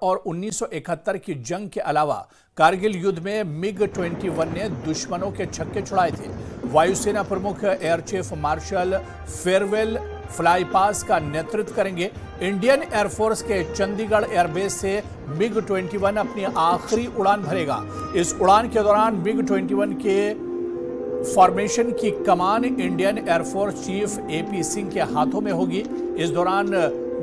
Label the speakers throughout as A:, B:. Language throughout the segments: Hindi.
A: और 1971 की जंग के अलावा कारगिल युद्ध में मिग-21 ने दुश्मनों के छक्के छुड़ाए थे। वायुसेना प्रमुख air chief marshal farewell flypast का नेतृत्व करेंगे। इंडियन एयरफोर्स के चंडीगढ़ एयरबेस से मिग-21 अपनी आखिरी उड़ान भरेगा। इस उड़ान के दौरान मिग-21 के फॉर्मेशन की कमान Indian air force chief A P Singh के हाथों में होगी। इस दौरान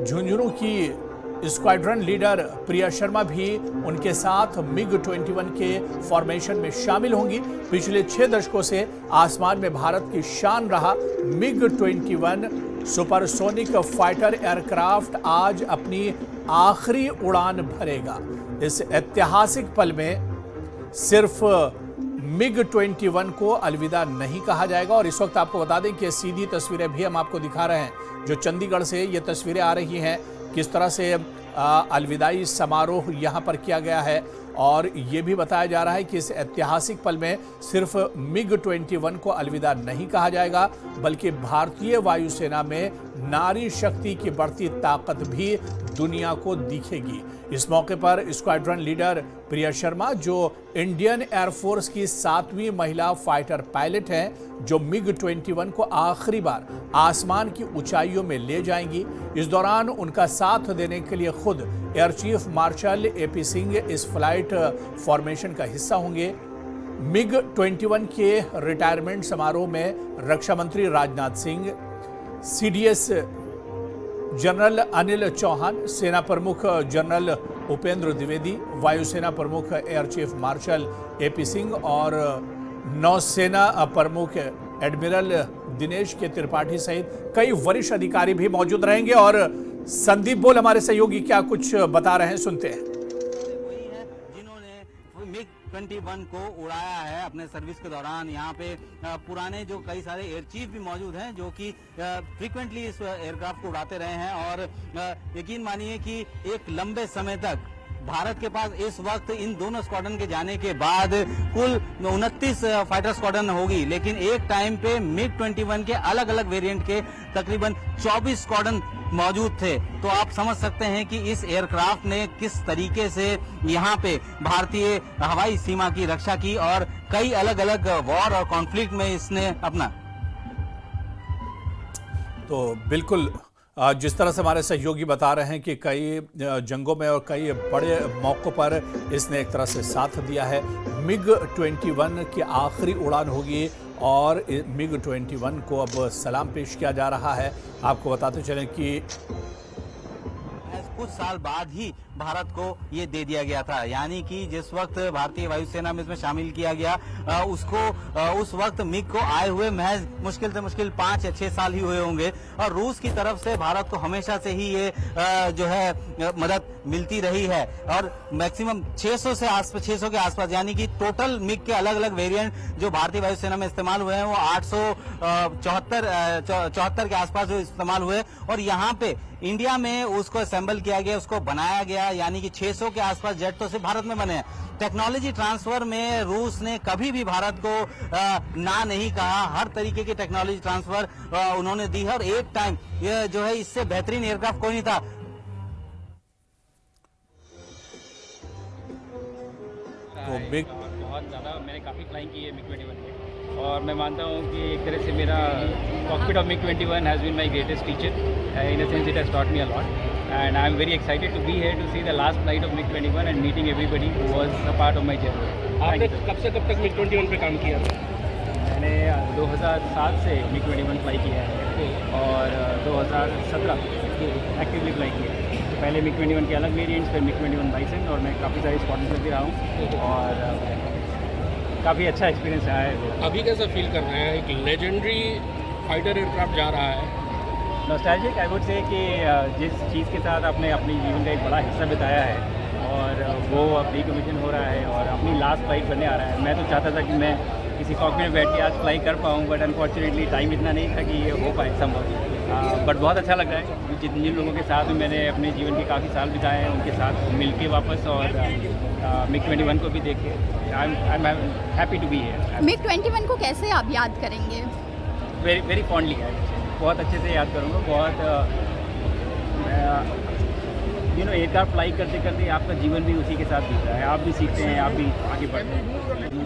A: झुंझुनू की स्क्वाड्रन लीडर प्रिया शर्मा भी उनके साथ मिग-21 के फॉर्मेशन में शामिल होंगी। पिछले 6 दशकों से आसमान में भारत की शान रहा मिग-21 सुपरसोनिक फाइटर एयरक्राफ्ट आज अपनी आखिरी उड़ान भरेगा। इस ऐतिहासिक पल में सिर्फ मिग-21 को अलविदा नहीं कहा जाएगा। और इस वक्त आपको बता दें कि सीधी तस्वीरें भी हम आपको दिखा रहे हैं। जो चंडीगढ़ से ये तस्वीरें आ रही हैं, किस तरह से अलविदाई समारोह यहाँ पर किया गया है। और ये भी बताया जा रहा है कि इस ऐतिहासिक पल में सिर्फ मिग-21 को अलविदा नहीं कहा जाएगा, बल्कि भारतीय वायुसेना में नारी शक्ति की बढ़ती ताकत भी दुनिया को दिखेगी। इस मौके पर स्क्वाड्रन लीडर प्रिया शर्मा, जो इंडियन एयरफोर्स की 7वीं महिला फाइटर पायलट हैं, जो मिग-21 को आखिरी बार आसमान की ऊंचाइयों में ले जाएंगी। इस दौरान उनका साथ देने के लिए खुद air chief marshal AP Singh इस फ्लाइट फॉर्मेशन का हिस्सा होंगे। मिग-21 के रिटायरमेंट समारोह में रक्षा मंत्री राजनाथ सिंह, सीडीएस जनरल अनिल चौहान, सेना प्रमुख जनरल उपेंद्र द्विवेदी, वायुसेना प्रमुख air chief marshal AP Singh और नौसेना प्रमुख एडमिरल दिनेश के त्रिपाठी सहित कई वरिष्ठ अधिकारी भी मौजूद रहेंगे। और संदीप बोल हमारे सहयोगी क्या कुछ बता रहे हैं, सुनते हैं।
B: मिग-21 को उड़ाया है अपने सर्विस के दौरान। यहाँ पे पुराने जो कई सारे एयर चीफ भी मौजूद हैं, जो कि फ्रीक्वेंटली इस एयरक्राफ्ट को उड़ाते रहे हैं। और यकीन मानिए कि एक लंबे समय तक भारत के पास इस वक्त इन दोनों स्क्वाड्रन के जाने के बाद कुल 29 फाइटर स्क्वाड्रन होगी, लेकिन एक टाइम पे मिग-21 के अलग अलग वेरिएंट के तकरीबन 24 स्क्वाड्रन मौजूद थे। तो आप समझ सकते हैं कि इस एयरक्राफ्ट ने किस तरीके से यहाँ पे भारतीय हवाई सीमा की रक्षा की और कई अलग अलग वॉर और कॉन्फ्लिक्ट में इसने अपना।
A: तो बिल्कुल जिस तरह से हमारे सहयोगी बता रहे हैं कि कई जंगों में और कई बड़े मौक़ों पर इसने एक तरह से साथ दिया है। मिग-21 की आखिरी उड़ान होगी और मिग-21 को अब सलाम पेश किया जा रहा है। आपको बताते चलें कि
B: कुछ साल बाद ही भारत को ये दे दिया गया था, यानी कि जिस वक्त भारतीय वायुसेना में इसमें शामिल किया गया उस वक्त मिग को आए हुए महज मुश्किल से मुश्किल 5 या 6 साल ही हुए होंगे। और रूस की तरफ से भारत को हमेशा से ही ये जो है मदद मिलती रही है। और मैक्सिमम 600 के आसपास, यानी कि टोटल मिग के अलग अलग वेरिएंट जो भारतीय वायुसेना में इस्तेमाल हुए हैं वो 874 के आसपास जो इस्तेमाल हुए। और यहाँ पे इंडिया में उसको असेंबल किया गया, उसको बनाया गया, यानी कि 600 के आसपास जेट तो सिर्फ भारत में बने हैं। टेक्नोलॉजी ट्रांसफर में रूस ने कभी भी भारत को ना नहीं कहा। हर तरीके की टेक्नोलॉजी ट्रांसफर उन्होंने दी है। और एक टाइम ये जो है इससे बेहतरीन एयरक्राफ्ट कोई नहीं था।
C: तो बहुत ज़्यादा मैंने काफ़ी फ्लाइंग की है मिग-21 में, और मैं मानता हूँ कि एक तरह से मेरा कॉकपिट ऑफ मिग-21 has been my greatest teacher. In a sense it has taught me a lot, and I am very excited to be here to see the last flight of MiG-21 and meeting everybody who was a part of my journey.
D: आपने कब से कब तक मिग-21 पे काम किया था?
C: मैंने 2007 से MiG-21 फ्लाई किया है और 2017 एक्टिवली फ्लाई किया है। तो पहले MiG-21 के अलग वेरिएंट्स, फिर MiG-21 बाइसन, और मैं काफ़ी सारी स्क्वाड्रन में भी रहा हूँ और काफ़ी अच्छा एक्सपीरियंस रहा है।
D: अभी कैसा फील कर रहे हैं? एक लेजेंडरी फाइटर एयरक्राफ्ट जा रहा है।
C: नॉस्टैल्जिक आई वुड से कि जिस चीज़ के साथ आपने अपनी जीवन का एक बड़ा हिस्सा बिताया है और वो अब डिकमीशन हो रहा है और अपनी लास्ट फ्लाइट बनने आ रहा है। मैं तो चाहता था कि मैं किसी कॉकपिट में बैठ के आज फ्लाई कर पाऊँ, बट अनफॉर्चुनेटली टाइम इतना नहीं था कि ये हो पाए संभव। बट बहुत अच्छा लग रहा है जिन लोगों के साथ मैंने अपने जीवन के काफ़ी साल बिताए हैं, उनके साथ मिल के वापस और मिग-21 को भी देख के I am happy to be here.
E: मिग-21 को कैसे आप याद करेंगे?
C: वेरी फॉन्डली है, बहुत अच्छे से याद करूँगा। बहुत एयरक्राफ्ट फ्लाई करते करते आपका जीवन भी उसी के साथ बीत रहा है, आप भी सीखते हैं, आप भी आगे बढ़ते हैं। मुझे